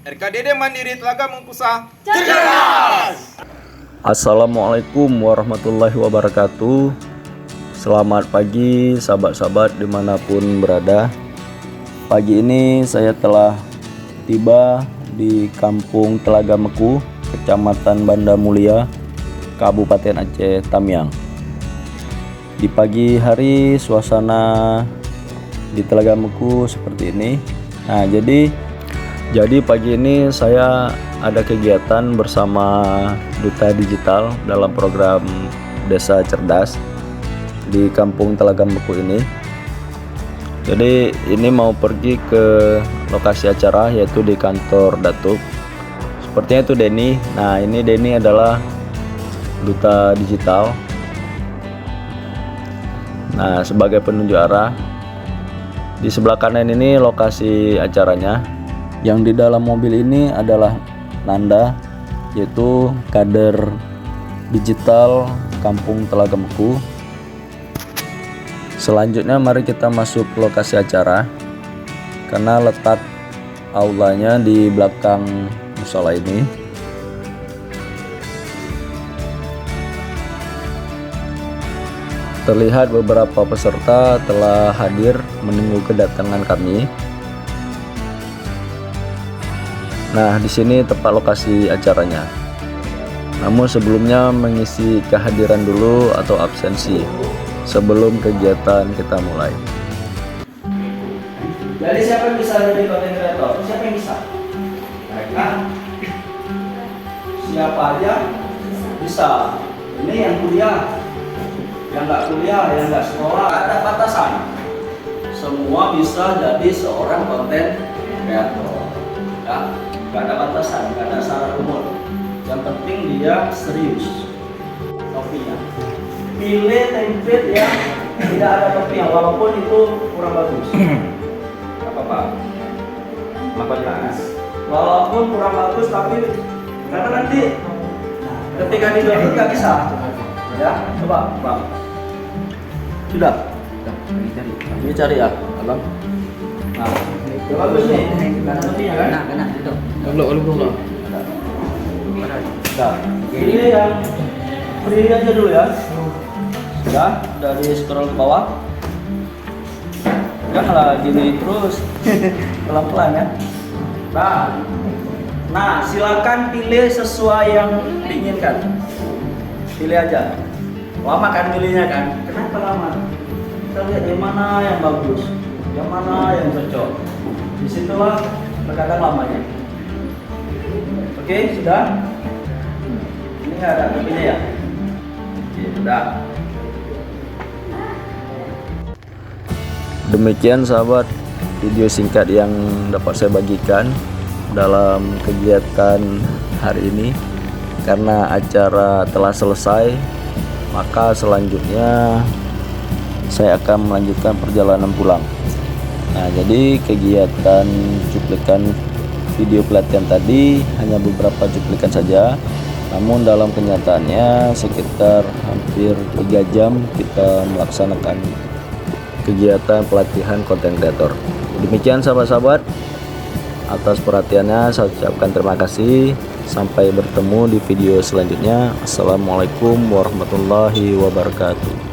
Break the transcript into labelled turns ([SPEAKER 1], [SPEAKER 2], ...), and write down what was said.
[SPEAKER 1] RKDD Mandiri Telaga Mengkusa.
[SPEAKER 2] Assalamualaikum warahmatullahi wabarakatuh. Selamat pagi sahabat-sahabat dimanapun berada. Pagi ini saya telah tiba di Kampung Telaga Meku, Kecamatan Banda Mulia, Kabupaten Aceh Tamiang. Di pagi hari suasana di Telaga Meku seperti ini. Nah, jadi pagi ini saya ada kegiatan bersama Duta Digital dalam program Desa Cerdas di Kampung Telaga Meku ini. Jadi ini mau pergi ke lokasi acara, yaitu di kantor Datuk. Sepertinya itu Denny. Nah, ini Denny adalah Duta Digital. Nah, sebagai penunjuk arah, di sebelah kanan ini lokasi acaranya. Yang di dalam mobil ini adalah Nanda, yaitu kader digital Kampung Telaga Meku. Selanjutnya mari kita masuk ke lokasi acara, karena letak aulanya di belakang musola ini. Terlihat beberapa peserta telah hadir menunggu kedatangan kami. Nah, di sini tempat lokasi acaranya. Namun sebelumnya mengisi kehadiran dulu atau absensi sebelum kegiatan kita mulai.
[SPEAKER 3] Jadi siapa yang bisa jadi content creator? Siapa yang bisa? Mereka. Siapa aja bisa. Ini yang kuliah, yang nggak kuliah, yang nggak sekolah, ada batasan. Semua bisa jadi seorang content creator. Ya, nggak ada batasan, nggak ada syarat umur. Yang penting dia serius. Topinya. Pilih template yang tidak ada topinya, walaupun itu kurang bagus. Apa-apa? 18. Walaupun kurang bagus, tapi karena nanti ketika didownload nggak bisa. Ya, coba bang. Sudah. Ini cari ya, abang. Nah, itu bagus nih. Karena topinya kan? Kena itu. Belum. Nah, ini yang free aja dulu ya. Sudah, dari scroll ke bawah. Janganlah gini terus. Pelan-pelan ya. Nah, silakan pilih sesuai yang diinginkan. Pilih aja. Lama kan pilihnya kan? Kenapa lama? Kita lihat yang mana yang bagus, yang mana yang cocok. Disitulah terkadang lamanya. Oke, sudah? Ini nggak ada topinya ya? Oke, sudah.
[SPEAKER 2] Demikian sahabat video singkat yang dapat saya bagikan dalam kegiatan hari ini. Karena acara telah selesai, maka selanjutnya saya akan melanjutkan perjalanan pulang. Nah, jadi kegiatan cuplikan video pelatihan tadi hanya beberapa cuplikan saja, namun dalam kenyataannya sekitar hampir 3 jam kita melaksanakan kegiatan pelatihan konten kreator. Demikian sahabat-sahabat, atas perhatiannya saya ucapkan terima kasih. Sampai bertemu di video selanjutnya. Assalamualaikum warahmatullahi wabarakatuh.